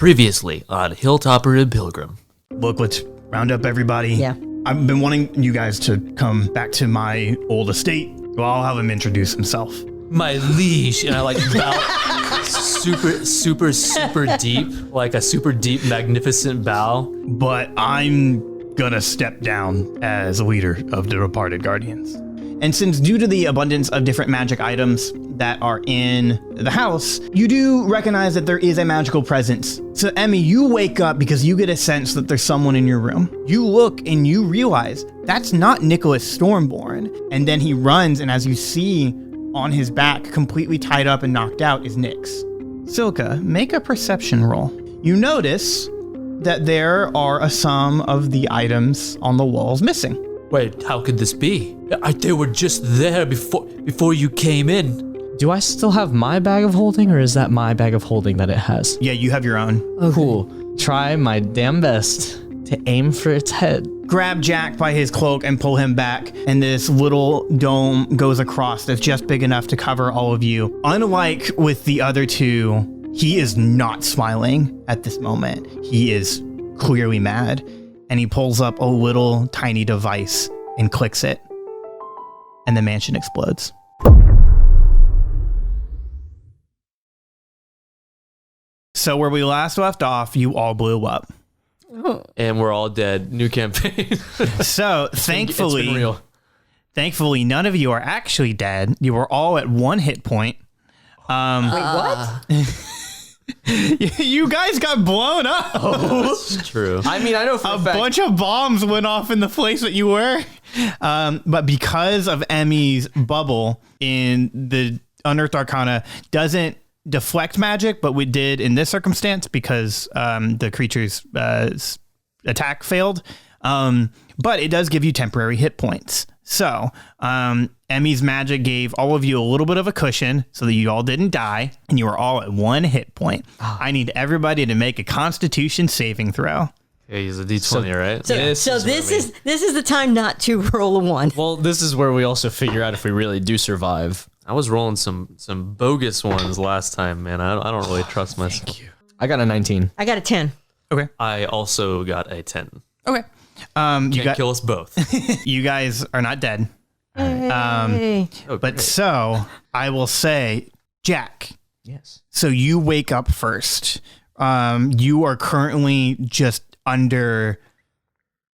Previously on Hilltopper and Pilgrim. Look, let's round up everybody. Yeah. I've been wanting you guys to come back to my old estate. Well, I'll have him introduce himself. My liege, and I like bow super deep, like a super deep, magnificent bow. But I'm gonna step down as leader of the departed guardians. And since due to the abundance of different magic items that are in the house, you do recognize that there is a magical presence. So Emmy, you wake up because you get a sense that there's someone in your room. You look and you realize that's not Nicholas Stormborn. And then he runs, and as you see on his back, completely tied up and knocked out, is Nyx. Silka, make a perception roll. You notice that there are some of the items on the walls missing. Wait, how could this be? They were just there before you came in. Do I still have my bag of holding, or is that my bag of holding that it has? Yeah, you have your own. Okay. Cool. Try my damn best to aim for its head. Grab Jack by his cloak and pull him back, and this little dome goes across that's just big enough to cover all of you. Unlike with the other two, he is not smiling at this moment. He is clearly mad, and he pulls up a little tiny device and clicks it, and the mansion explodes. So where we last left off, you all blew up. And we're all dead. New campaign. So It's been real. thankfully, none of you are actually dead. You were all at 1 hit point. Wait, what? You guys got blown up. That's true. I mean, I know for A a fact. bunch of bombs went off in the place that you were. But because of Emmy's bubble in the Unearthed Arcana doesn't deflect magic, but we did in this circumstance because the creature's attack failed. But it does give you temporary hit points. So Emmy's magic gave all of you a little bit of a cushion so that you all didn't die, and you were all at 1 hit point. I need everybody to make a Constitution saving throw. Yeah, he's a D20, right? So this is the time not to roll a 1. Well, this is where we also figure out if we really do survive. I was rolling some bogus ones last time, man. I don't really trust myself. I got a 19. I got a 10. Okay. I also got a 10. Okay. Can't kill us both. You guys are not dead. Hey. Oh, But great. so I will say, Jack, Yes. so you wake up first. You are currently just under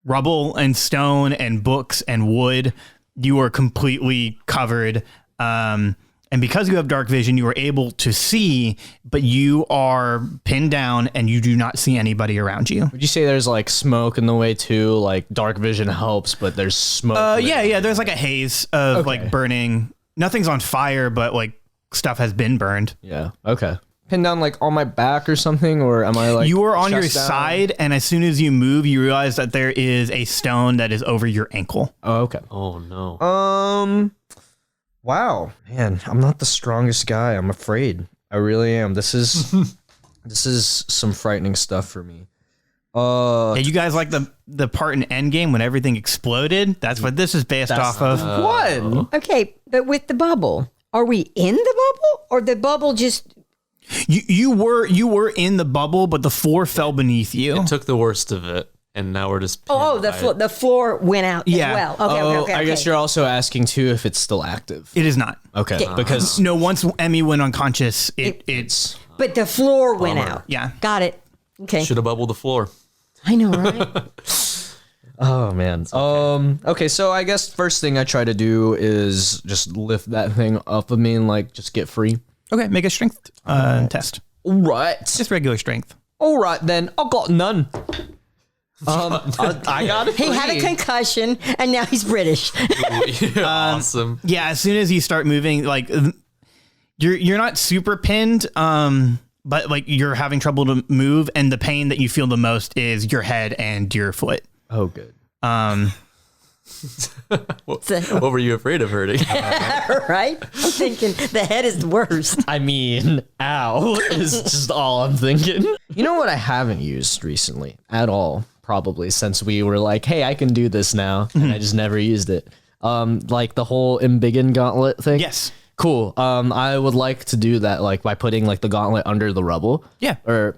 rubble and stone and books and wood. You are completely covered. And because you have dark vision, you are able to see, but you are pinned down and you do not see anybody around you. Would you say there's like smoke in the way too? Like dark vision helps, but there's smoke. Yeah. There's like a haze of like burning. Nothing's on fire, but like stuff has been burned. Yeah. Okay. Pinned down like on my back or something, or am I like You are on your chest down? side, and as soon as you move, you realize that there is a stone that is over your ankle. Oh, okay. Oh, no. Wow, man, I'm not the strongest guy. I'm afraid. I really am. This is this is some frightening stuff for me. Yeah, you guys like the part in Endgame when everything exploded? That's what this is based off of. What? Okay, but with the bubble, are we in the bubble or the bubble just? You were in the bubble, but the floor fell beneath you. It took the worst of it, and now we're just... The floor went out Yeah. as well. Okay. I guess you're also asking too if it's still active. It is not. Okay, because No, once Emmy went unconscious, it's But the floor went Bummer. out. yeah. Got it. Okay. Should have bubbled the floor. I know, right? oh man. Okay, so I guess first thing I try to do is just lift that thing up of me and like just get free. Okay, make a strength test. All right. Just regular strength. All right then. I got none. I got it. He had a concussion and now he's British. Awesome. Yeah, as soon as you start moving, like you're not super pinned, but like you're having trouble to move, and the pain that you feel the most is your head and your foot. Oh, good. What were you afraid of hurting? Right? I'm thinking the head is the worst. I mean, ow is just all I'm thinking. You know what I haven't used recently at all, probably since we were like, hey, I can do this now, and I just never used it. Like the whole Embiggen gauntlet thing. Yes. Cool. I would like to do that, like by putting like the gauntlet under the rubble. Yeah. Or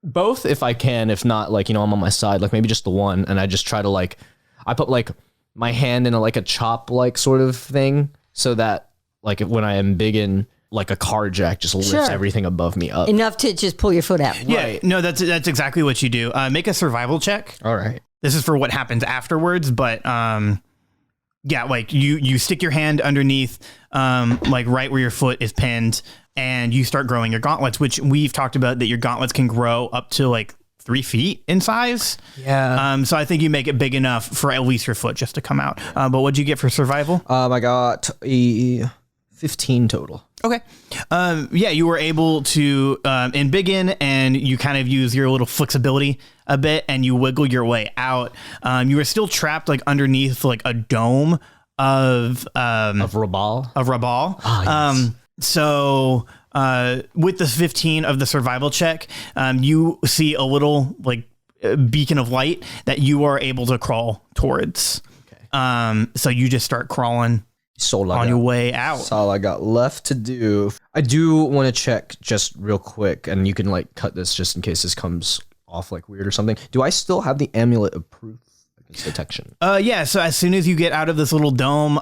Both if I can. If not, like, I'm on my side, like maybe just the one, and I just try to like, I put like my hand in a chop like sort of thing, so that like when I am big in like a car jack, just lifts everything above me up. Enough to just pull your foot out. Yeah, Right. no, that's exactly what you do. Make a survival check. All right. This is for what happens afterwards, but yeah, like you stick your hand underneath, like right where your foot is pinned, and you start growing your gauntlets, which we've talked about that your gauntlets can grow up to like 3 feet in size. Yeah. So I think you make it big enough for at least your foot just to come out. But what'd you get for survival? I got a 15 total. Okay. Yeah, you were able to embiggen, and you kind of use your little flexibility a bit, and you wiggle your way out. You were still trapped like underneath like a dome of Rabal. Yes. So with the 15 of the survival check, you see a little like beacon of light that you are able to crawl towards. Okay. So you just start crawling on your way out. That's all I got left to do. I do want to check just real quick, and you can like cut this just in case this comes off like weird or something. Do I still have the amulet of proof against detection? Yeah. So as soon as you get out of this little dome,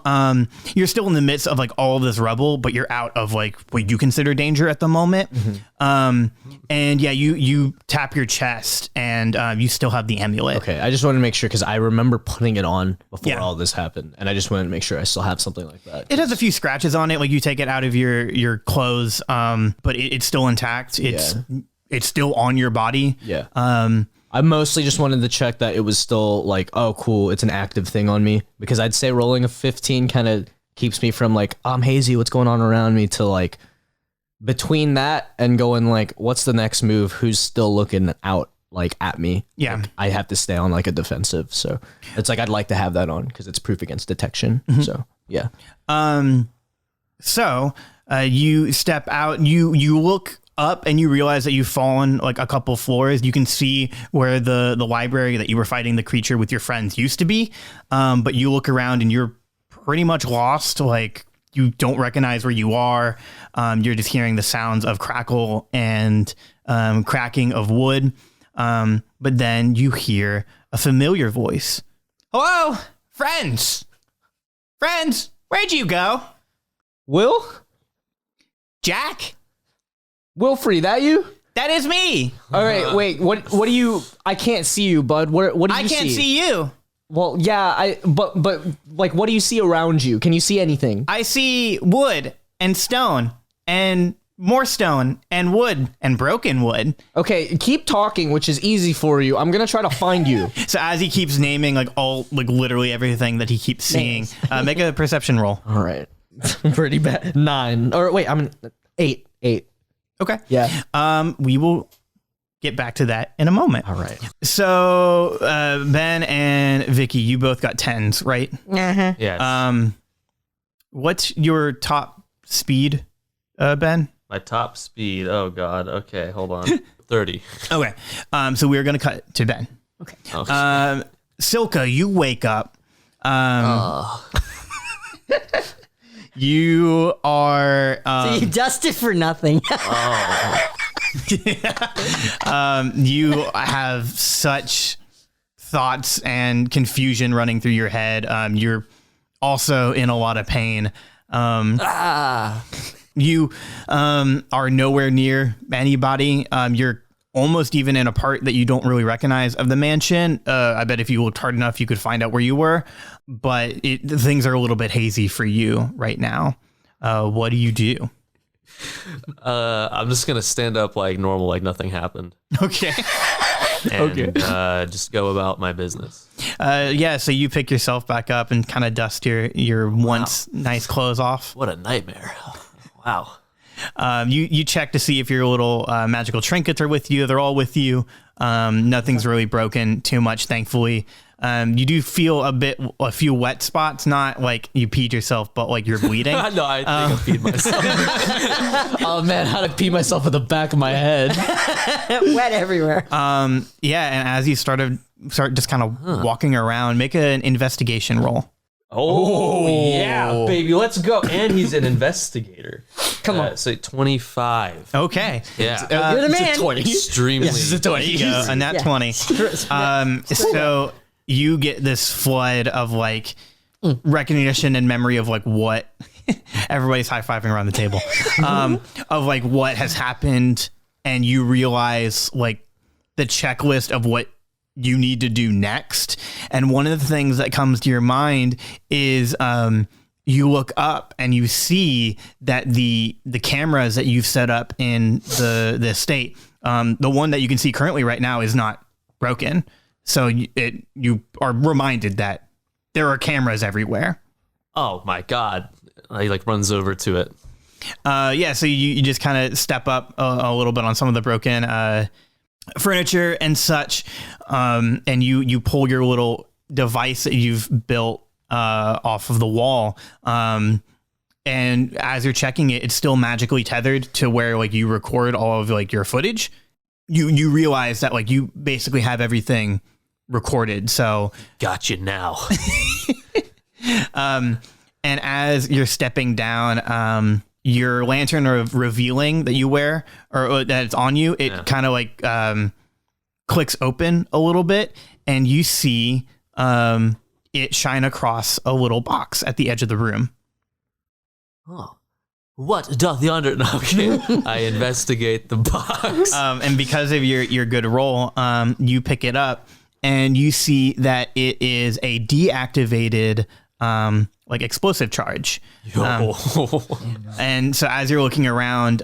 you're still in the midst of like all of this rubble, but you're out of like what you consider danger at the moment. And yeah, you tap your chest, and you still have the amulet. Okay, I just wanted to make sure because I remember putting it on before Yeah. all this happened, and I just wanted to make sure I still have something like that. It has a few scratches on it, like you take it out of your clothes, but it's still intact. It's still on your body. Yeah. I mostly just wanted to check that it was still like, oh, cool, it's an active thing on me, because I'd say rolling a 15 kind of keeps me from like, I'm hazy, what's going on around me, to like between that and going like, what's the next move? Who's still looking out like at me? Yeah. Like, I have to stay on like a defensive. So it's like, I'd like to have that on because it's proof against detection. So yeah. So you step out, you look up, and you realize that you've fallen like a couple floors. You can see where the library that you were fighting the creature with your friends used to be. But you look around and you're pretty much lost. Like, you don't recognize where you are. You're just hearing the sounds of crackle and cracking of wood. But then you hear a familiar voice. Hello, friends. Friends, where'd you go? Will? Jack? Wilfrey, that you? That is me. All right, wait, what do you, I can't see you, bud. What do you see? I can't see you. Well, yeah, but like, what do you see around you? Can you see anything? I see wood and stone and more stone and wood and broken wood. Okay, keep talking, which is easy for you. I'm gonna try to find you. So as he keeps naming like all, like literally everything that he keeps seeing, make a perception roll. All right, pretty bad. 9, or wait, I'm 8. Okay. Yeah. We will get back to that in a moment. All right. So Ben and Vicky, you both got 10s, right? Uh-huh. Yes. What's your top speed, Ben? My top speed. Oh God. Okay, hold on. 30. Okay. So we're gonna cut to Ben. Okay. Okay. Silka, you wake up. You are. So you dusted for nothing. You have such thoughts and confusion running through your head. You're also in a lot of pain. You are nowhere near anybody. You're almost even in a part that you don't really recognize of the mansion. I bet if you looked hard enough, you could find out where you were. But things are a little bit hazy for you right now. What do you do? I'm just gonna stand up like normal, like nothing happened. Okay. And, just go about my business. Yeah, so you pick yourself back up and kind of dust your once nice clothes off. What a nightmare! Wow. You check to see if your little magical trinkets are with you. They're all with you. Nothing's really broken too much, thankfully. You do feel a few wet spots, not like you peed yourself, but like you're bleeding. No, I think I peed myself. Oh man, how to pee myself in the back of my head. Wet everywhere. Yeah, and as you start just kind of walking around, make an investigation roll. Oh, yeah, baby, let's go. And he's an investigator. Come on. So 25. Okay. Yeah. You're the man. It's a 20. Extremely. This is a 20. And that 20. So you get this flood of like recognition and memory of like what everybody's high-fiving around the table of like what has happened, and you realize like the checklist of what you need to do next. And one of the things that comes to your mind is you look up and you see that the cameras that you've set up in the estate, the one that you can see currently right now is not broken. So you are reminded that there are cameras everywhere. Oh my God. He like runs over to it. So you just kind of step up a little bit on some of the broken furniture and such, and you pull your little device that you've built off of the wall, and as you're checking it, it's still magically tethered to where like you record all of like your footage. You realize that like you basically have everything recorded. So Gotcha now. and as you're stepping down, your lantern of revealing that you wear or that it's on you, it kind of like clicks open a little bit, and you see it shine across a little box at the edge of the room. Oh. What doth yonder? No, okay. I investigate the box. And because of your good roll, you pick it up and you see that it is a deactivated like explosive charge. And so as you're looking around,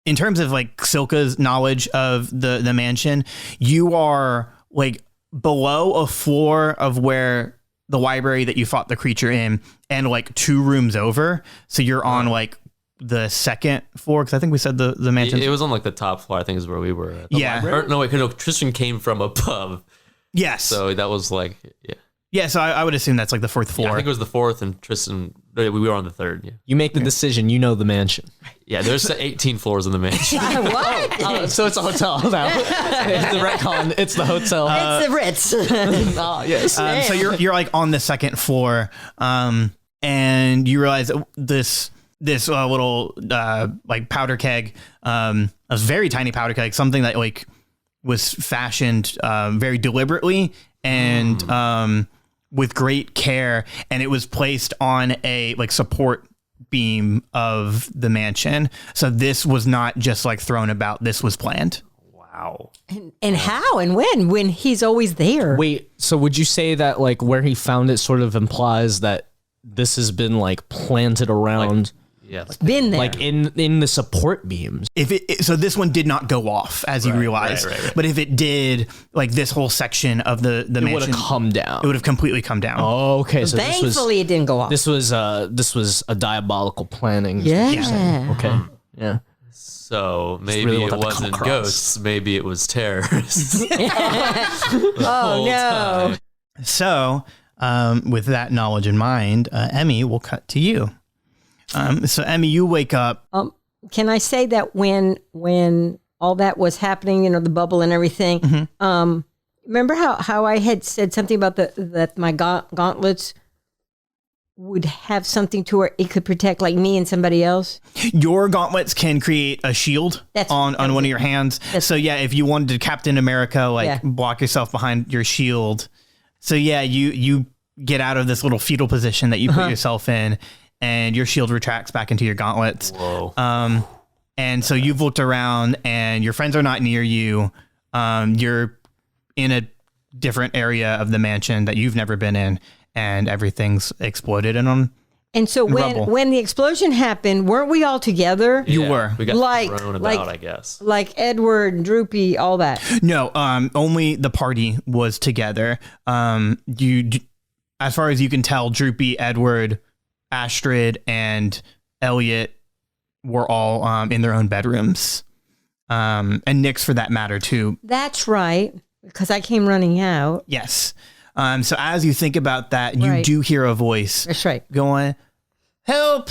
in terms of like Silka's knowledge of the mansion, you are like below a floor of where the library that you fought the creature in, and like 2 rooms over. So you're on like the second floor, because I think we said the mansion. It was on like the top floor, I think is where we were at. No, wait, no, Tristan came from above. Yes. So that was like, Yeah, so I would assume that's like the 4th floor. Yeah, I think it was the 4th, and Tristan, we were on the 3rd. Yeah, You make the decision. You know the mansion. yeah. There's 18 floors in the mansion. What? So it's a hotel now. The retcon. It's the hotel. It's the Ritz. Yes. So you're like on the 2nd floor, and you realize this little like powder keg, a very tiny powder keg, something that like was fashioned very deliberately and with great care, and it was placed on a like support beam of the mansion. So this was not just like thrown about. This was planned. Wow. And how and when he's always there. Wait, so would you say that like where he found it sort of implies that this has been like planted around, Yeah. Been there. like in the support beams? So this one did not go off, as you realize. right. But if it did, like this whole section of the It would mansion, have come down. it would have completely come down. Oh, okay. So Thankfully, it didn't go off. this was a diabolical planning. Yeah. Okay. Yeah. So maybe really it what that come wasn't across. ghosts. Maybe it was terrorists. Oh no. So, with that knowledge in mind, Emmy, we'll cut to you. So Emmy, you wake up. Can I say that when all that was happening, the bubble and everything, remember how I had said something about that my gauntlets would have something to where it could protect like me and somebody else? Your gauntlets can create a shield That's- on one of your hands. So yeah, if you wanted to Captain America, Yeah. block yourself behind your shield. So yeah, you get out of this little fetal position that you put yourself in, and your shield retracts back into your gauntlets. Whoa. And so you've looked around, and your friends are not near you. You're in a different area of the mansion that you've never been in, and everything's exploded And so rubble. when the explosion happened, weren't we all together? You were. We got Like- thrown like- about, I guess. Like Edward, Droopy, all that. No, only the party was together. As far as you can tell, Droopy, Edward, Astrid, and Elliot were all in their own bedrooms. And Nyx for that matter too. That's right, because I came running out. Yes. So as you think about that, you Right. do hear a voice That's right. going, "Help!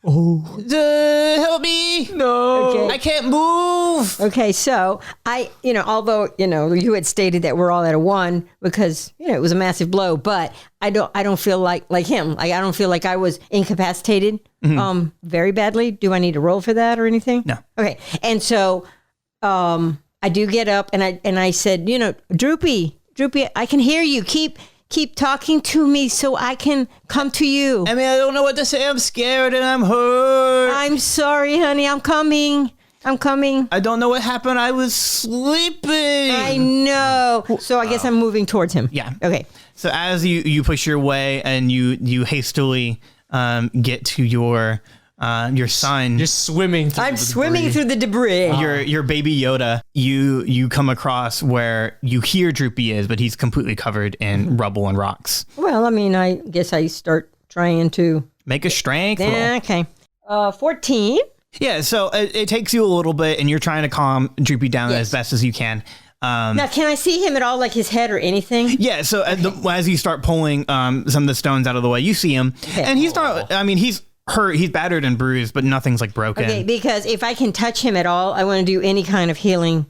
Help me! No, Okay. I can't move. Okay, so although you had stated that we're all at a 1 because it was a massive blow, but I don't feel like him. Like I don't feel like I was incapacitated very badly. Do I need to roll for that or anything? No. Okay, and so I do get up and I said, Droopy, I can hear you. Keep talking to me so I can come to you. I mean, I don't know what to say. I'm scared and I'm hurt. I'm sorry, honey. I'm coming. I don't know what happened. I was sleeping. I know. So I guess I'm moving towards him. Yeah. Okay. So as you push your way and you hastily get to your son, You're swimming through I'm the swimming debris. through the debris. your baby Yoda, you come across where you hear Droopy is, but he's completely covered in rubble and rocks. Well, I mean, I guess I start trying to. Make a strength roll. Okay. 14. Yeah, so it takes you a little bit, and you're trying to calm Droopy down Yes. as best as you can. Now, can I see him at all, like his head or anything? Yeah, so as you start pulling some of the stones out of the way, you see him, and he's not. I mean, he's hurt, he's battered and bruised, but nothing's like broken. Okay, because if I can touch him at all, I want to do any kind of healing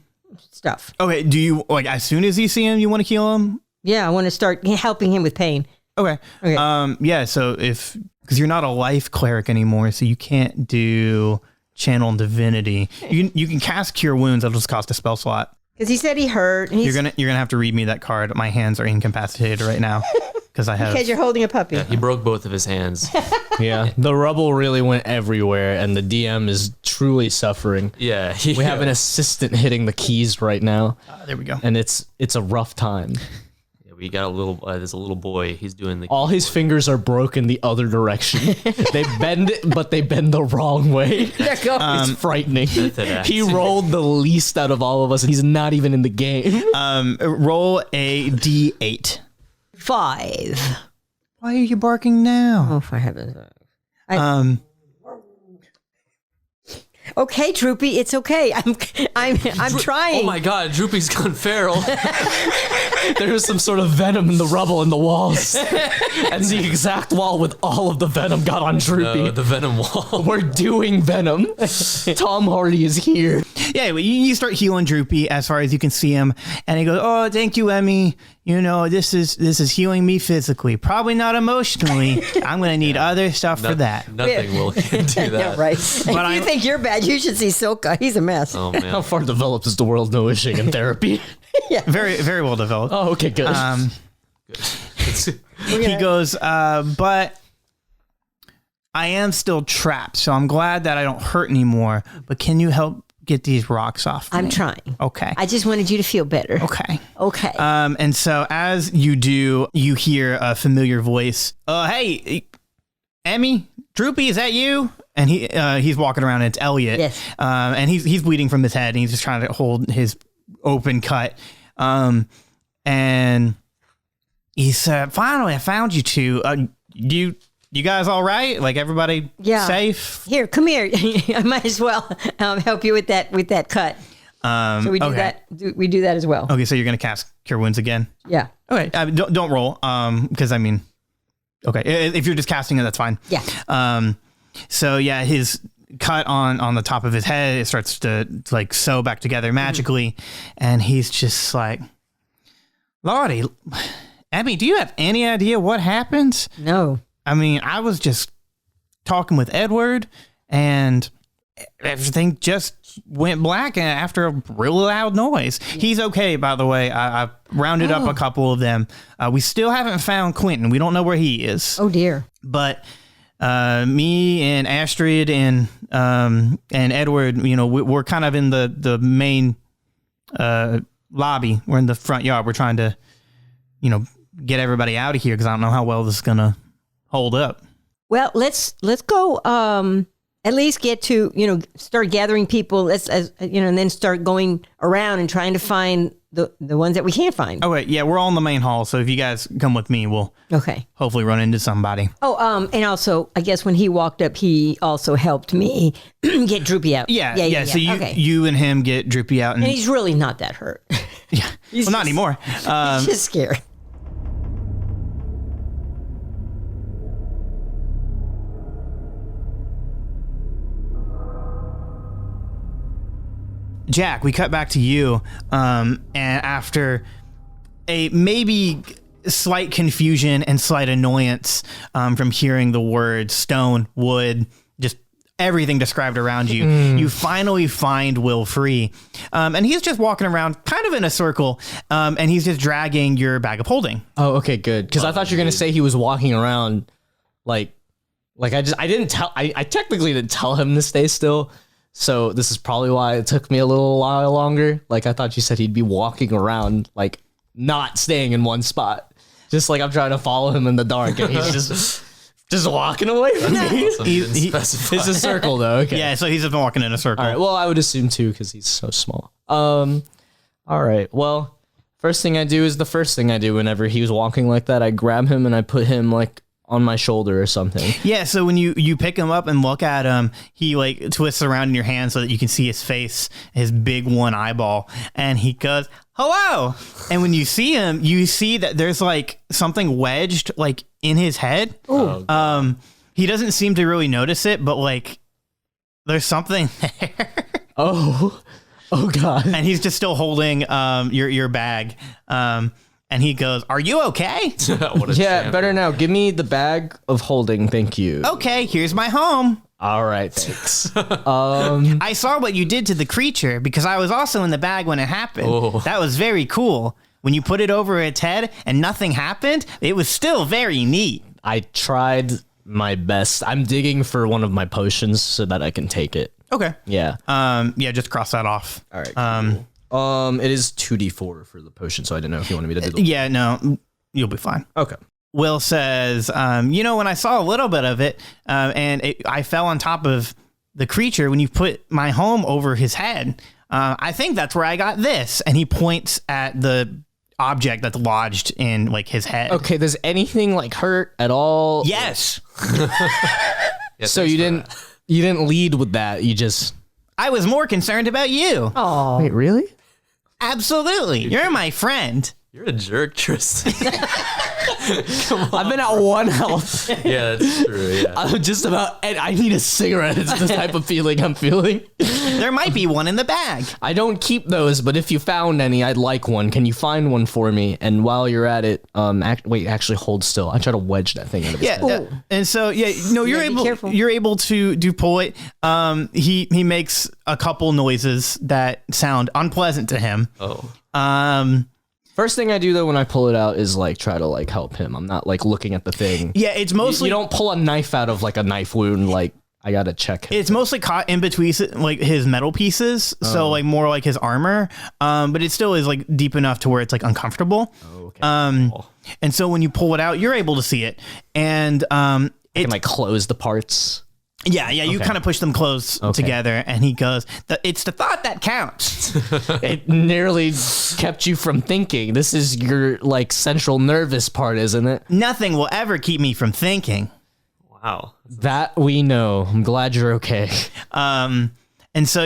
stuff. Okay, do you like as soon as you see him, you want to heal him? Yeah, I want to start helping him with pain. Okay. Yeah, so because you're not a life cleric anymore, so you can't do channel divinity. You can cast cure wounds. That'll just cost a spell slot. Because he said he hurt. And You're gonna have to read me that card. My hands are incapacitated right now because I have. Because you're holding a puppy. He broke both of his hands. Yeah, the rubble really went everywhere, and the DM is truly suffering. Yeah. We have an assistant hitting the keys right now, There we go. and it's a rough time. We got there's a little boy. He's doing the. All his fingers are broken the other direction. They bend it, but they bend the wrong way. There goes. It's frightening. act. He rolled the least out of all of us, and he's not even in the game. Roll a d8. 5. Why are you barking now? Oh, for heaven's sake. Okay, Droopy, it's okay. I'm trying. Oh my God, Droopy's gone feral. There was some sort of venom in the rubble in the walls, and the exact wall with all of the venom got on Droopy. The venom wall. We're doing venom. Tom Hardy is here. Yeah, well, you start healing Droopy as far as you can see him, and he goes, "Oh, thank you, Emmy. This is healing me physically, probably not emotionally. I'm gonna need other stuff for that." Nothing will do that. Yeah, right. If you think you're bad, you should see Silka. He's a mess. Oh How man. far developed is the world no wishing in therapy? Very, very well developed. Oh, okay, good. He goes, but I am still trapped, so I'm glad that I don't hurt anymore. But can you help get these rocks off me? I'm trying. Okay. I just wanted you to feel better. Okay. Okay. And so as you do, you hear a familiar voice. Hey, Emmy, Droopy, is that you? And he's walking around, and it's Elliot. Yes. And he's bleeding from his head, and he's just trying to hold his open cut. And he said, "Finally, I found you two. You guys all right? Like everybody safe?" Here, come here. I might as well help you with that cut. So we do okay. that. We do that as well. Okay, so you're gonna cast Cure Wounds again. Yeah. Okay, don't roll. Because I mean, okay, if you're just casting it, that's fine. Yeah. So yeah, his cut on the top of his head, it starts to like sew back together magically, and he's just like, "Lordy, Abby, do you have any idea what happened?" No. I mean, I was just talking with Edward, and everything just went black after a really loud noise. He's okay, by the way. I rounded up a couple of them. We still haven't found Quentin. We don't know where he is. Oh dear. But me and Astrid and Edward, we're kind of in the main lobby. We're in the front yard. We're trying to, get everybody out of here because I don't know how well this is gonna hold up. Well, let's go. At least get to start gathering people. And then start going around and trying to find the ones that we can't find. Oh wait, yeah, we're all in the main hall. So if you guys come with me, we'll hopefully run into somebody. Oh, and also, I guess when he walked up, he also helped me get Droopy out. Yeah. So you and him get Droopy out, and he's really not that hurt. Yeah, well, not anymore. He's just scared. Jack, we cut back to you, and after a maybe slight confusion and slight annoyance from hearing the words stone, wood, just everything described around you, you finally find Will Free, and he's just walking around kind of in a circle, and he's just dragging your bag of holding. Oh, okay, good. Because I thought you were gonna say he was walking around like I technically didn't tell him to stay still. So this is probably why it took me a little while longer. Like I thought you said he'd be walking around, like not staying in one spot. Just like I'm trying to follow him in the dark and he's just walking away from me. It's a circle though. Okay. Yeah, so he's just been walking in a circle. All right. Well, I would assume too because he's so small. All right. Well, first thing I do is the first thing I do whenever he was walking like that. I grab him and I put him like on my shoulder or something. Yeah, so when you pick him up and look at him, he like twists around in your hand so that you can see his face, his big one eyeball, and he goes, "Hello." And when you see him, you see that there's like something wedged like in his head. Oh, he doesn't seem to really notice it, but like there's something there. Oh God. And he's just still holding your bag. And he goes, "Are you okay?" what a Yeah, champ. better now. Give me the bag of holding. Thank you. "Okay, here's my home. All right, thanks. I saw what you did to the creature because I was also in the bag when it happened. Oh. That was very cool. When you put it over its head and nothing happened, it was still very neat." I tried my best. I'm digging for one of my potions so that I can take it. Okay. Yeah. Yeah, just cross that off. All right. Cool. It is 2d4 for the potion, so I didn't know if you wanted me to do the. Yeah, no, you'll be fine. Okay. Will says, when I saw a little bit of it, I fell on top of the creature when you put my home over his head. I think that's where I got this. And he points at the object that's lodged in like his head. Okay. Does anything like hurt at all? Yes. Yeah, So thanks you for didn't that. you didn't lead with that. You just. I was more concerned about you. Oh, Wait, really? Absolutely. You're my friend. You're a jerk, Tristan. I've been at 1 health. Yeah, that's true. Yeah. I'm just about. And I need a cigarette. It's the type of feeling I'm feeling. There might be one in the bag. I don't keep those, but if you found any, I'd like one. Can you find one for me? And while you're at it, actually hold still. I try to wedge that thing out of his Yeah. head. And so, you're be careful. able to pull it. He makes a couple noises that sound unpleasant to him. Oh. First thing I do though when I pull it out is like try to like help him. I'm not like looking at the thing. Yeah, it's mostly You don't pull a knife out of like a knife wound. Like I gotta check him. it's mostly caught in between like his metal pieces, so like more like his armor. But it still is like deep enough to where it's like uncomfortable. Okay. And so when you pull it out, you're able to see it, and I can like close the parts. yeah, you kind of push them close Okay. together, and he goes, "It's the thought that counts." It nearly kept you from thinking. This is your like central nervous part, isn't it? Nothing will ever keep me from thinking. Wow. That we know. I'm glad you're okay. And so,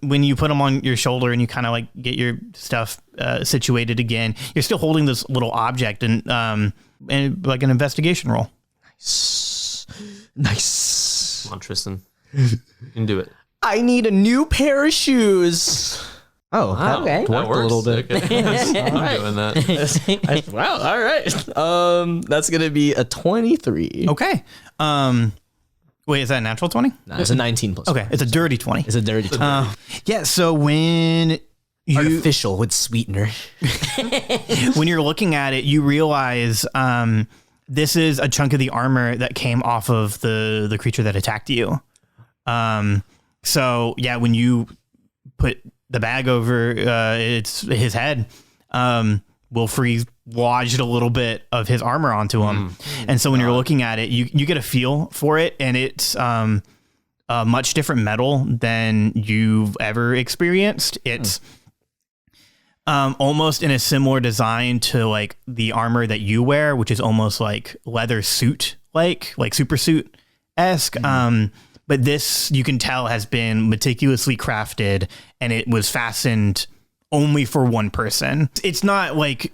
when you put them on your shoulder and you kind of like get your stuff situated again, you're still holding this little object and like an investigation roll. Nice. Come on, Tristan. You can do it. I need a new pair of shoes. Oh, Wow. Okay. That Worked a works. little bit. Okay. I'm doing that. Wow. All right. That's gonna be a 23. Okay. Wait, is that a natural 20? No, it's a 19 plus. Okay, it's a dirty 20. It's a dirty 20. Yeah, so when Artificial with sweetener. when you're looking at it, you realize this is a chunk of the armor that came off of the creature that attacked you. So yeah, when you put the bag over it's his head, Wilfrey lodged a little bit of his armor onto him. And so when you're looking at it, you get a feel for it, and it's a much different metal than you've ever experienced. It's almost in a similar design to like the armor that you wear, which is almost like leather suit, like super suit esque. But this, you can tell, has been meticulously crafted, and it was fastened only for one person. It's not like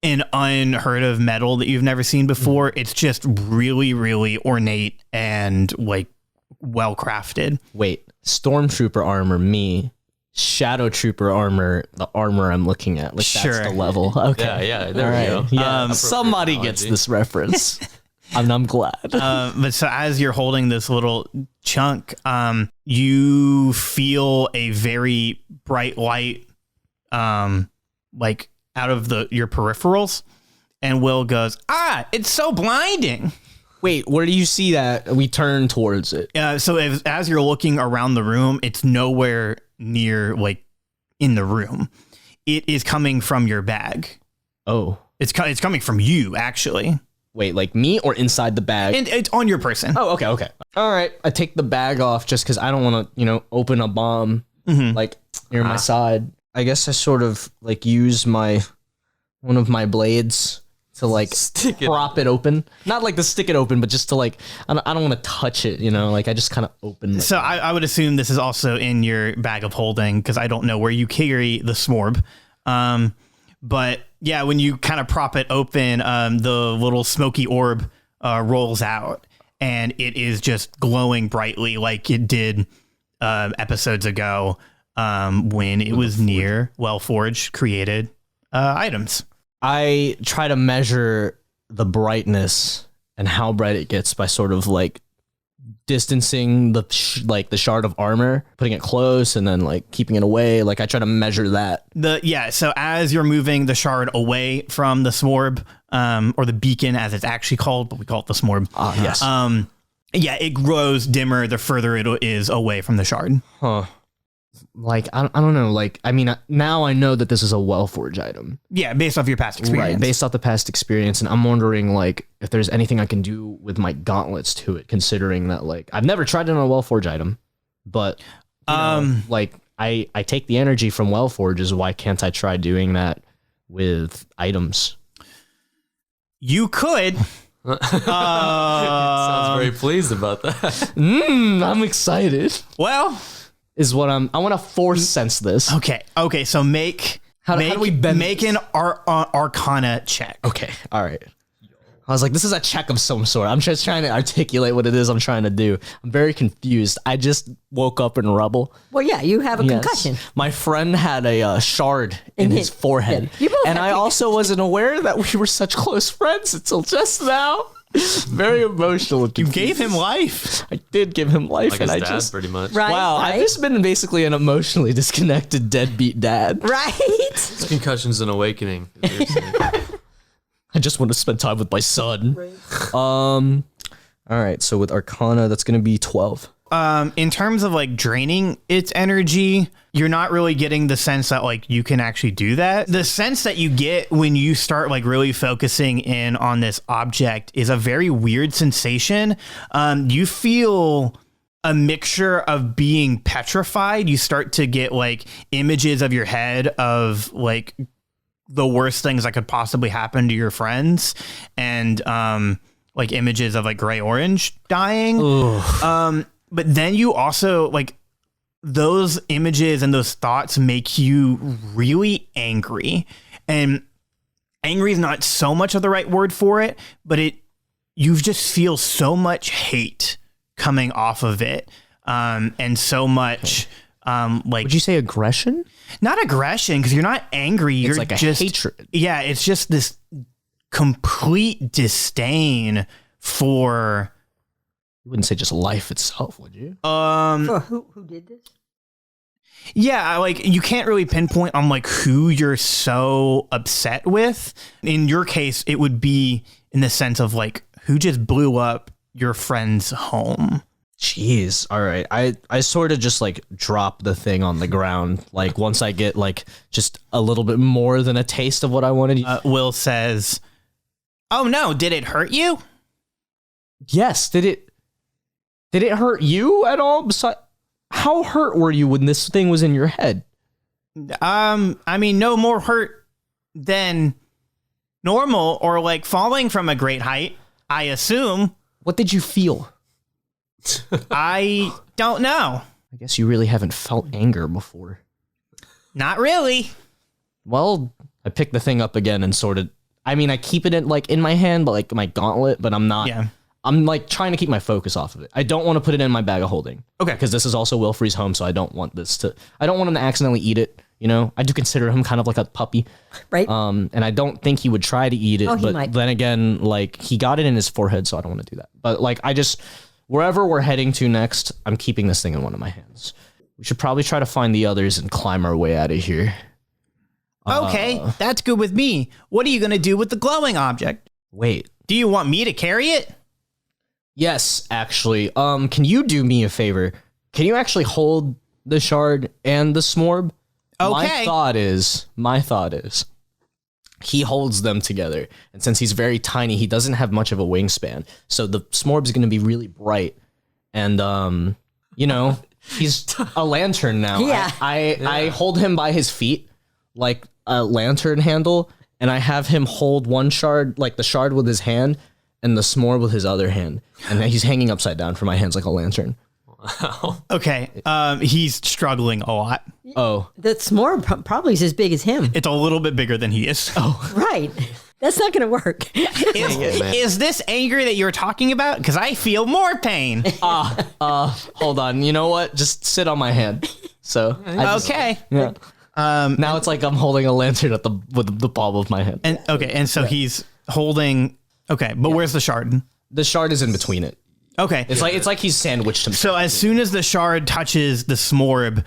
an unheard of metal that you've never seen before. It's just really, really ornate and like well crafted. Wait, stormtrooper armor, me. Shadow Trooper armor, the armor I'm looking at. Like Sure. that's the level. Okay. Yeah, there we go. Yeah, somebody gets this reference. I'm glad. But so as you're holding this little chunk, you feel a very bright light, like out of your peripherals, and Will goes, it's so blinding. Wait, where do you see that? We turn towards it. So as you're looking around the room, it's nowhere near like in the room. It is coming from your bag. Oh, It's coming from you, actually. wait, like me or inside the bag? And it's on your person. Oh, okay. All right. I take the bag off just because I don't want to, open a bomb like near my side. I guess I sort of like use one of my blades to like prop it open. Not like to stick it open, but just to like, I don't want to touch it, like I just kind of open it. So I would assume this is also in your bag of holding because I don't know where you carry the smorb. But yeah, when you kind of prop it open, the little smoky orb rolls out and it is just glowing brightly like it did episodes ago when it was near Wellforge created items. I try to measure the brightness and how bright it gets by sort of like distancing the shard of armor, putting it close and then like keeping it away. Like I try to measure that. So as you're moving the shard away from the smorb, or the beacon as it's actually called, but we call it the smorb. Yes. It grows dimmer the further it is away from the shard. Huh. Like, I don't know. Like, I mean, now I know that this is a Wellforge item. Yeah, based off your past experience. Right, based off the past experience. And I'm wondering, like, if there's anything I can do with my gauntlets to it, considering that, like, I've never tried it on a Wellforge item, but, like, I take the energy from Wellforges. Why can't I try doing that with items? You could. Sounds very pleased about that. I'm excited. Well... Is what I want to force sense this. Okay. So make How do we bend make an Arcana check. Okay. All right. I was like, this is a check of some sort. I'm just trying to articulate what it is I'm trying to do. I'm very confused. I just woke up in rubble. Well, yeah, you have a Yes. concussion. My friend had a shard in his forehead. You both And have I to- also wasn't aware that we were such close friends until just now. Very emotional. And You confused. gave him life. I did give him life, Like and his I dad, just pretty much. Right. wow. right? I've just been basically an emotionally disconnected deadbeat dad. Right. It's concussion's an awakening. I just want to spend time with my son. All right. So with Arcana, that's going to be 12. In terms of like draining its energy, you're not really getting the sense that like you can actually do that. The sense that you get when you start like really focusing in on this object is a very weird sensation. You feel a mixture of being petrified. You start to get like images of your head of like the worst things that could possibly happen to your friends, and like images of like gray orange dying. But then you also like those images and those thoughts make you really angry, and angry is not so much of the right word for it, but you just feel so much hate coming off of it. And so much, like, Would you say aggression? not aggression, because you're not angry. You're like a just hatred. Yeah. It's just this complete disdain for, You wouldn't say just life itself, would you? For who did this? yeah, like you can't really pinpoint on like who you're so upset with. In your case, it would be in the sense of like who just blew up your friend's home. Jeez. All right. I sort of just like drop the thing on the ground. Like once I get like just a little bit more than a taste of what I wanted. Will says, "Oh no, did it hurt you?" Yes. Did it hurt you at all? Besides, how hurt were you when this thing was in your head? I mean, no more hurt than normal or like falling from a great height, I assume. What did you feel? I don't know. I guess you really haven't felt anger before. Not really. Well, I pick the thing up again and sort of, I mean, I keep it in my hand, but like my gauntlet, but I'm not Yeah. I'm like trying to keep my focus off of it. I don't want to put it in my bag of holding. Okay. Because this is also Wilfrey's home, so I don't want him to accidentally eat it. You know, I do consider him kind of like a puppy. Right. And I don't think he would try to eat it. Oh, he but might. then again, like he got it in his forehead, so I don't want to do that. But like wherever we're heading to next, I'm keeping this thing in one of my hands. We should probably try to find the others and climb our way out of here. Okay, that's good with me. What are you going to do with the glowing object? Wait. Do you want me to carry it? Yes, actually. Can you do me a favor? Can you actually hold the shard and the smorb? Okay. My thought is he holds them together. And since he's very tiny, he doesn't have much of a wingspan. So the smorb is going to be really bright. And, you know, he's a lantern now. Yeah. I hold him by his feet like a lantern handle. And I have him hold one shard, like the shard with his hand and the smorb with his other hand. And then he's hanging upside down for my hands like a lantern. Okay, he's struggling a lot. Oh. The s'more probably is as big as him. It's a little bit bigger than he is. Oh, Right. That's not going to work. is this anger that you're talking about? Because I feel more pain. Hold on. You know what? Just sit on my hand. So Okay. yeah. Now it's like I'm holding a lantern with the palm of my hand. And so he's holding. Okay, but where's the shard? The shard is in between it. Okay, It's like he's sandwiched himself. so as soon as the shard touches the smorb,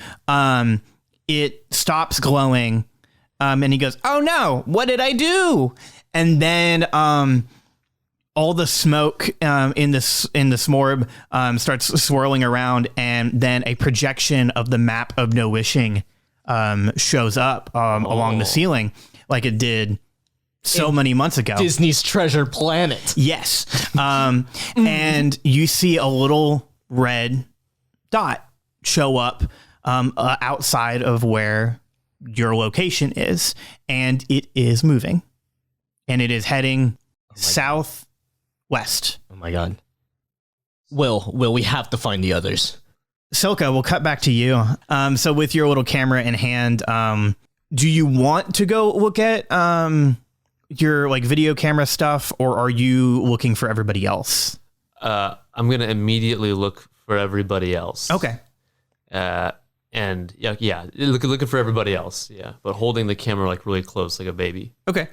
it stops glowing, and he goes, "Oh no! What did I do?" And then all the smoke in the smorb starts swirling around, and then a projection of the map of No Wishing shows up along the ceiling, like it did so many months ago. Disney's Treasure Planet. Yes. And you see a little red dot show up outside of where your location is, and it is moving, and it is heading southwest. Oh my god. Will, we have to find the others. Silka, we'll cut back to you. So with your little camera in hand, do you want to go look at your like video camera stuff, or are you looking for everybody else? I'm gonna immediately look for everybody else. Okay. And looking for everybody else. Yeah, but holding the camera like really close, like a baby. Okay.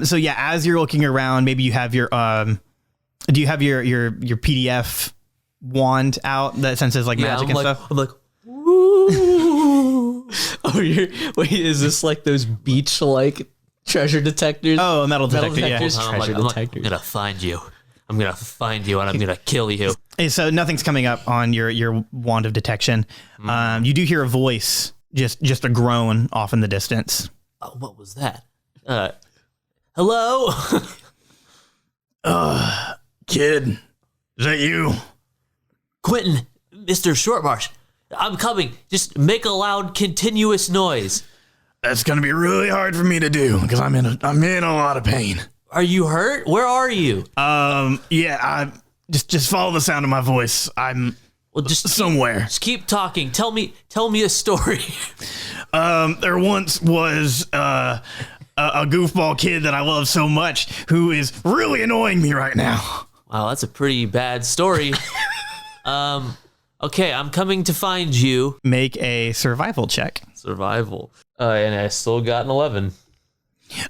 So yeah, as you're looking around, maybe you have your do you have your PDF wand out that senses like magic and stuff? I'm like, woo. Wait, is this like those beach like treasure detectors? Oh, a metal detector. detectors? Yeah. I'm Treasure like, detectors. I'm gonna find you. I'm gonna find you, and I'm gonna kill you. And so nothing's coming up on your wand of detection. You do hear a voice, just a groan off in the distance. Oh, what was that? Hello. Kid, is that you? Quentin, Mr. Shortmarsh, I'm coming. Just make a loud, continuous noise. That's gonna be really hard for me to do because I'm in a lot of pain. Are you hurt? Where are you? Yeah, I just follow the sound of my voice. I'm Just somewhere. Just keep talking. Tell me a story. There once was a goofball kid that I love so much who is really annoying me right now. Wow, that's a pretty bad story. Okay, I'm coming to find you. Make a survival check. Survival. And I still got an 11.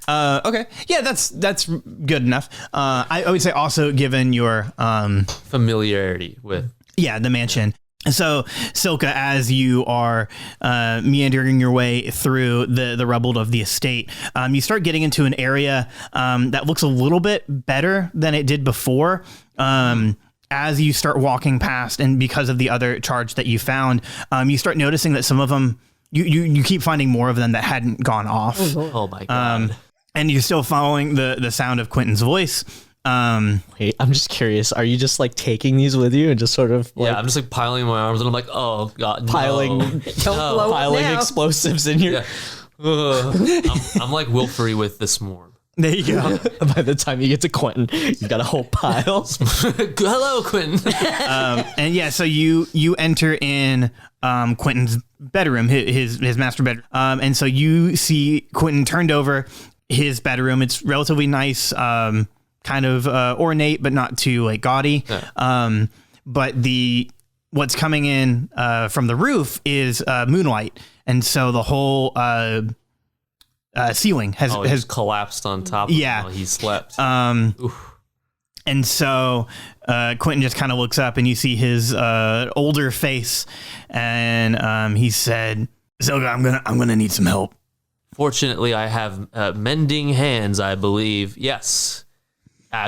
Okay. Yeah, that's good enough. I would say also given your Familiarity with. yeah, the mansion. So Silka, as you are meandering your way through the rubble of the estate, you start getting into an area that looks a little bit better than it did before. As you start walking past, and because of the other charge that you found, you start noticing that some of them, you keep finding more of them that hadn't gone off. Oh my god. And you're still following the sound of Quentin's voice. Wait, I'm just curious. Are you just like taking these with you and just sort of like Yeah, I'm just like piling my arms, and I'm like, oh god, no. piling blow piling now. explosives in your Yeah. I'm like Wilfrey with the smorb. There you go. By the time you get to Quentin, you've got a whole pile. Hello, Quentin. And yeah, so you enter in Quentin's bedroom, his master bedroom. And so you see Quentin turned over his bedroom. It's relatively nice, kind of ornate, but not too like gaudy. Yeah. But what's coming in from the roof is moonlight, and so the whole ceiling has collapsed on top of him while he slept. And so Quentin just kind of looks up, and you see his older face, and he said, "Zelga, I'm gonna need some help." Fortunately, I have mending hands, I believe. Yes.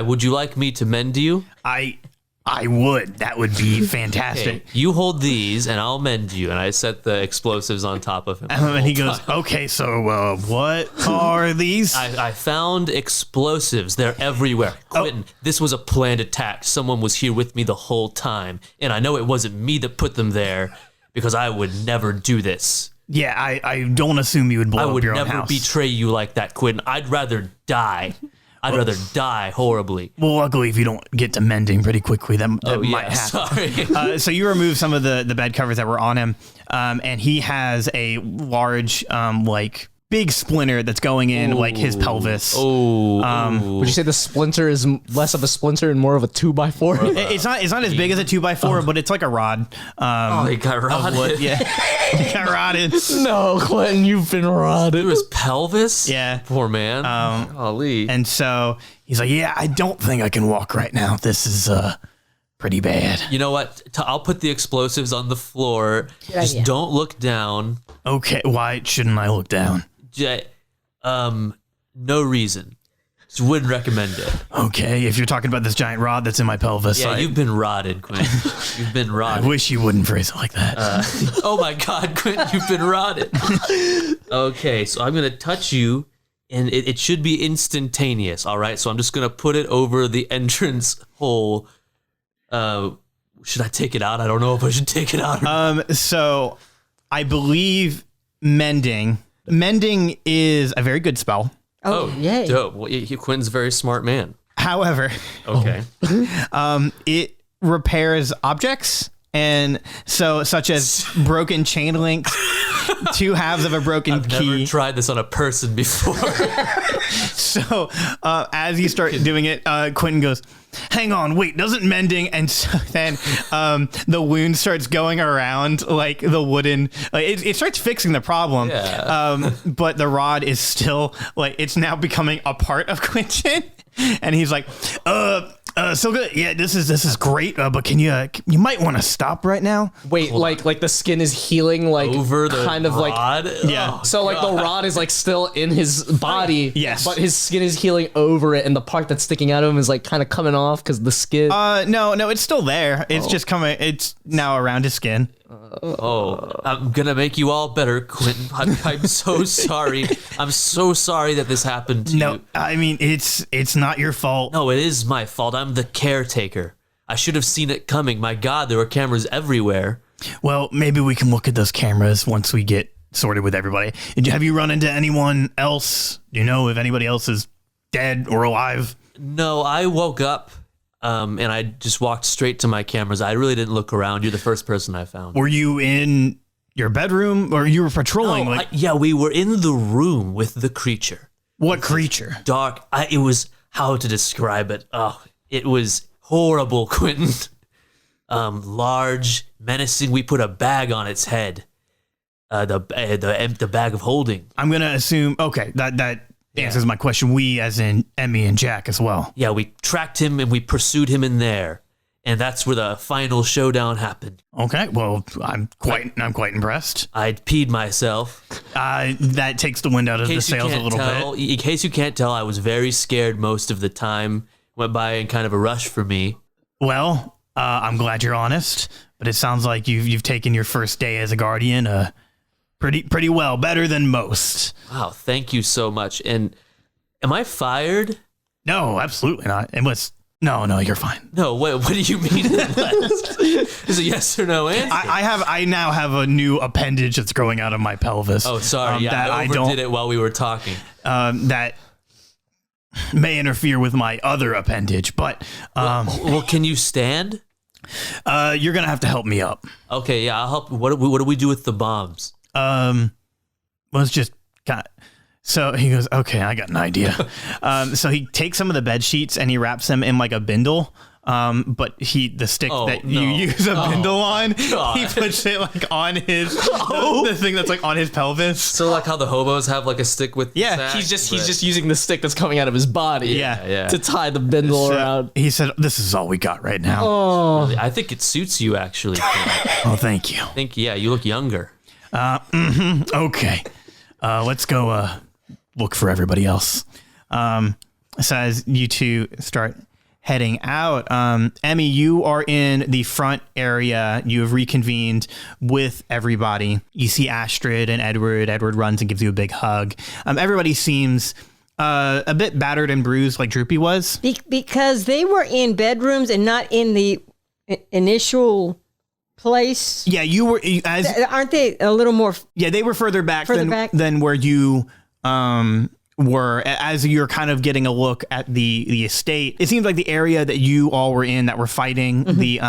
Would you like me to mend you? I would. That would be fantastic. Okay, you hold these, and I'll mend you. And I set the explosives on top of him. And he goes, "Okay, so what are these?" I found explosives. They're everywhere. Quentin, this was a planned attack. Someone was here with me the whole time. And I know it wasn't me that put them there, because I would never do this. Yeah, I don't assume you would blow up your own house. I would never betray you like that, Quentin. I'd rather die. I'd rather die horribly. Well, luckily, if you don't get to mending pretty quickly, that might happen. Sorry. So you remove some of the bed covers that were on him, and he has a large, big splinter that's going in like his pelvis. Would you say the splinter is less of a splinter and more of a 2x4? It's not as big as a 2x4, but it's like a rod. He got rotted. Yeah, he got rotted. No, Quentin, you've been rotted. Through his pelvis? Yeah. Poor man. Golly. And so he's like, "Yeah, I don't think I can walk right now. This is pretty bad." You know what? I'll put the explosives on the floor. Just idea. don't look down. Okay, why shouldn't I look down? No reason. Just wouldn't recommend it. Okay, if you're talking about this giant rod that's in my pelvis, Yeah, you've been rotted, Quinn. You've been I rotted. wish you wouldn't phrase it like that. Oh my God, Quinn, you've been rotted. Okay, so I'm gonna touch you, and it should be instantaneous. All right, so I'm just gonna put it over the entrance hole. Should I take it out? I don't know if I should take it out. So I believe mending is a very good spell. Oh, yay. Dope. Well, Quinn's a very smart man. However, Okay. it repairs objects, and so such as broken chain links, 2 halves of a broken key. Never tried this on a person before. So as you start doing it, Quentin goes, "Hang on, wait, doesn't mending?" And so then the wound starts going around like the wooden, it starts fixing the problem. Yeah. But the rod is still like, it's now becoming a part of Quentin. And he's like, so good. Yeah, this is great. But can you might want to stop right now? Wait, like the skin is healing, like Over the kind of rod? like Yeah. So like the rod is like still in his body, Yes. but his skin is healing over it, and the part that's sticking out of him is like kind of coming off because the skin. No, it's still there. It's just coming. It's now around his skin. Oh, I'm gonna make you all better, Quentin. I'm so sorry. I'm so sorry that this happened to No, you. I mean, it's not your fault. No, it is my fault. I'm the caretaker. I should have seen it coming. My God, there were cameras everywhere. Well, maybe we can look at those cameras once we get sorted with everybody. Have you run into anyone else? Do you know if anybody else is dead or alive? No, I woke up and I just walked straight to my cameras. I really didn't look around. You're the first person I found. Were you in your bedroom or you were patrolling? No, yeah, we were in the room with the creature. What creature? Dark. It was, how to describe it? Oh, it was horrible, Quentin. Large, menacing. We put a bag on its head. The bag of holding. I'm gonna assume. Okay, that answers my question. We, as in Emmy and Jack, as well. Yeah, we tracked him and we pursued him in there, and that's where the final showdown happened. Okay, well, I'm quite impressed. I peed myself. That takes the wind out of the sails a little bit. In case you can't tell, I was very scared most of the time. Went by in kind of a rush for me. Well, I'm glad you're honest, but it sounds like you've taken your first day as a guardian pretty well, better than most. Wow, thank you so much. And am I fired? No, absolutely not. No, you're fine. No, what do you mean? Is it yes or no answer? I now have a new appendage that's growing out of my pelvis. Oh, sorry. That I overdid it while we were talking. That may interfere with my other appendage, but Well, can you stand? you're gonna have to help me up. Okay, yeah, I'll help. What do we do with the bombs? Let's just So he goes, okay, I got an idea. So he takes some of the bed sheets and he wraps them in like a bindle. But the stick you use a bindle on, God. he puts it like on his the thing that's like on his pelvis. So like how the hobos have like a stick with the sack, He's just using the stick that's coming out of his body Yeah. to tie the bindle around. He said, "This is all we got right now." Really, I think it suits you actually. Oh, thank you. I think you look younger. Okay, let's go look for everybody else. So as you two start heading out, Emmy, you are in the front area. You have reconvened with everybody. You see Astrid and Edward. Edward runs and gives you a big hug. Everybody seems a bit battered and bruised, like Droopy was. Because they were in bedrooms and not in the initial place. Yeah, you were Aren't they a little more? Yeah, they were further back than where you were. As you're kind of getting a look at the estate, it seems like the area that you all were in that were fighting the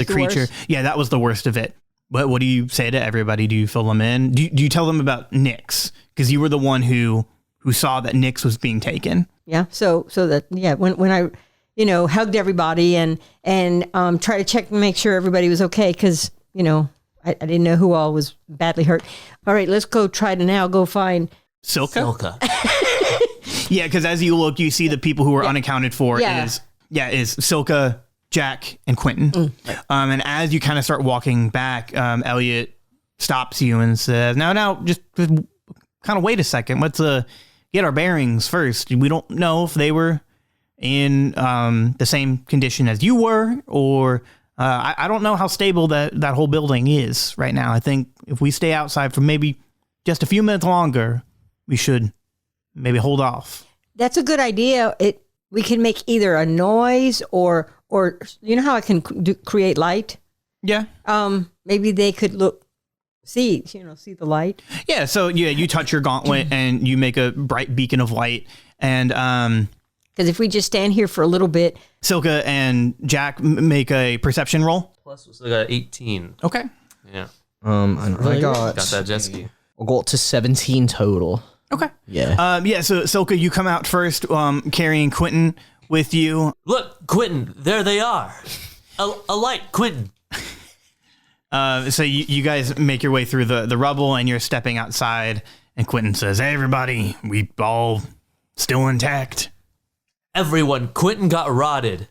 creature. Worst? Yeah, that was the worst of it. What do you say to everybody? Do you fill them in? Do you tell them about Nyx? Because you were the one who saw that Nyx was being taken. Yeah. So that when I hugged everybody and try to check and make sure everybody was okay, because I didn't know who all was badly hurt. All right, let's go try to now go find Silka. Yeah, because as you look, you see the people who are unaccounted for is Silka, Jack, and Quentin. And as you kind of start walking back, Elliot stops you and says, "Now, just kind of wait a second. Let's get our bearings first. We don't know if they were in the same condition as you were, or I don't know how stable that whole building is right now. I think if we stay outside for maybe just a few minutes longer, we should maybe hold off." That's a good idea. We can make either a noise or you know how I can create light. Yeah. Maybe they could see the light. Yeah. So you touch your gauntlet and you make a bright beacon of light, and because if we just stand here for a little bit, Silka and Jack make a perception roll. Plus, we got 18. Okay. Yeah, I got that jet ski. We'll go up to 17 total. Okay. Yeah. So Silka, you come out first, carrying Quentin with you. Look, Quentin, there they are. A light, Quentin. So you guys make your way through the rubble, and you're stepping outside, and Quentin says, "Hey, everybody, we all still intact." Everyone, Quentin got rotted.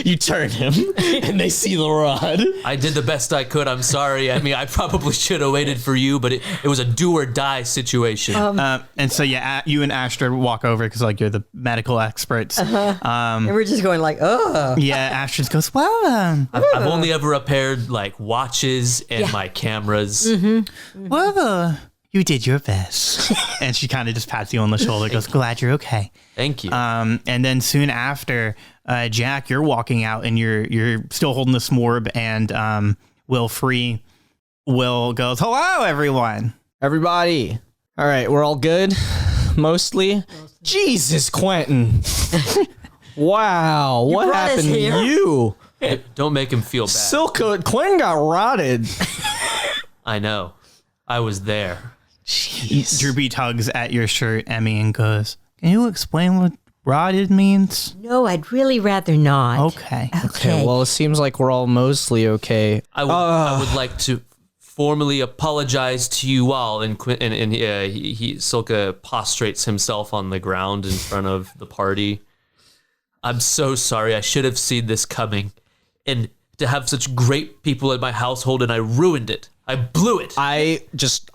You turn him, and they see the rod. I did the best I could. I'm sorry. I mean, I probably should have waited for you, but it was a do or die situation. And so you and Astrid walk over because you're the medical experts. and we're just going like, oh. Yeah, Astrid goes, "Well, I've only ever repaired like watches and my cameras. well, you did your best." And she kind of just pats you on the shoulder, goes, "Glad you're okay." Thank you. And then soon after, Jack, you're walking out and you're still holding the smorb, and Will goes, "Hello, everyone." Everybody. All right, we're all good? Mostly? Jesus, Quentin. Wow, what brought us happened to here? you? Don't make him feel bad. Silka, Quentin got rotted. I know. I was there. Jeez. Droopy tugs at your shirt, Emmy, and goes, "Can you explain what rotted means?" No, I'd really rather not. Okay. Okay, well, it seems like we're all mostly okay. I would like to formally apologize to you all. And Silka prostrates himself on the ground in front of the party. I'm so sorry. I should have seen this coming. And to have such great people in my household, and I ruined it. I blew it. I just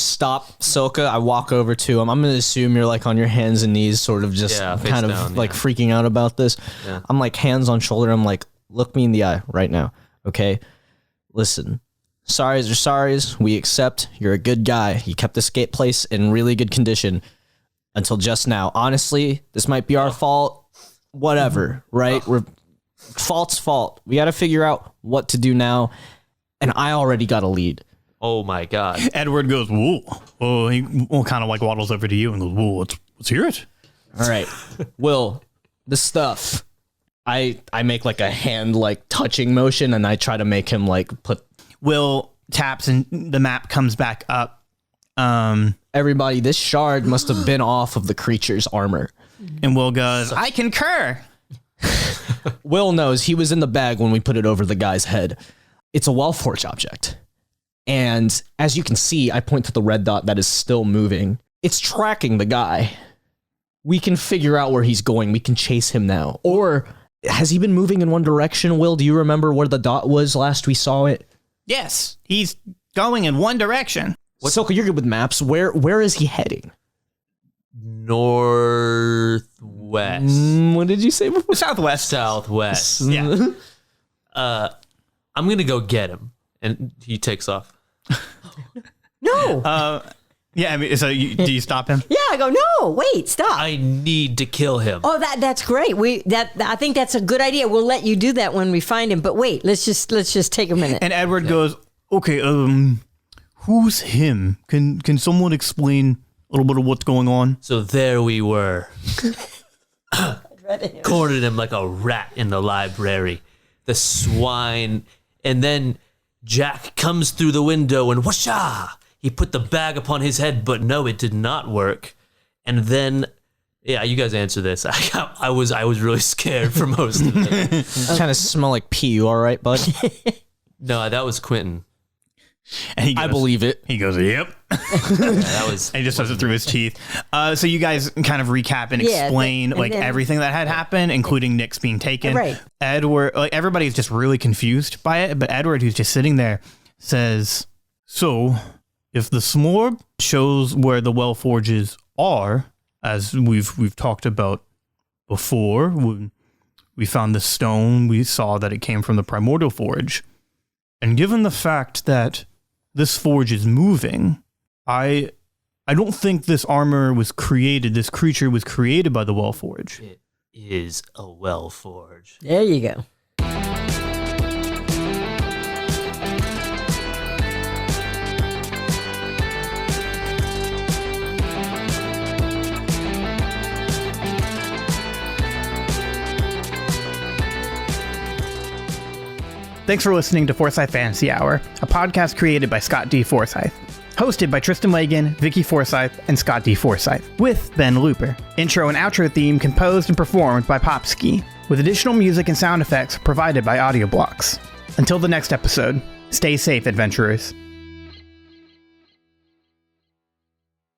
stop Silka. I walk over to him. I'm gonna assume you're like on your hands and knees, sort of just face kind of down, like freaking out about this. Yeah. I'm like hands on shoulder. I'm like, look me in the eye right now, okay? Listen, sorries are sorries. We accept. You're a good guy. You kept this place in really good condition until just now. Honestly, this might be our fault. Whatever, right? Fault's fault. We got to figure out what to do now. And I already got a lead. Oh my God. Edward goes, "Whoa." Oh, he kind of like waddles over to you and goes, "Whoa, let's hear it." All right. Will, the stuff. I make like a hand like touching motion, and I try to make him like put. Will taps and the map comes back up, Everybody, this shard must have been off of the creature's armor. And Will goes, I concur. Will knows he was in the bag when we put it over the guy's head. It's a well-forged object. And as you can see, I point to the red dot that is still moving. It's tracking the guy. We can figure out where he's going. We can chase him now. Or has he been moving in one direction, Will? Do you remember where the dot was last we saw it? Yes, he's going in one direction. Silka, you're good with maps. Where is he heading? Northwest. What did you say before? Southwest. Southwest. Yeah. I'm going to go get him. And he takes off. No. Yeah, I mean, so do you stop him? Yeah, I go, no, wait, stop. I need to kill him. Oh, that's great. I think that's a good idea. We'll let you do that when we find him. But wait, let's just take a minute. And Edward goes, okay, who's him? Can someone explain a little bit of what's going on? So there we were. Cornered him like a rat in the library. The swine. And then Jack comes through the window and whoosha! He put the bag upon his head, but no, it did not work. And then, yeah, you guys answer this. I was really scared for most of it. Kind of smell like pee. You all right, bud? No, that was Quentin. And he goes, I believe it. He goes, yep. That was. And he just does it through his teeth. So you guys kind of recap and explain and then, everything that had happened, including Nick's being taken. Right. Edward, everybody's just really confused by it, but Edward, who's just sitting there, says, so if the smorb shows where the well forges are, as we've talked about before, when we found the stone, we saw that it came from the primordial forge. And given the fact that this forge is moving, I don't think this armor was created, this creature was created by the well forge. It is a well forge. There you go. Thanks for listening to Forsyth Fantasy Hour, a podcast created by Scott D. Forsyth. Hosted by Tristan Lagan, Vicky Forsyth, and Scott D. Forsyth, with Ben Looper. Intro and outro theme composed and performed by Popski, with additional music and sound effects provided by Audio Blocks. Until the next episode, stay safe, adventurers.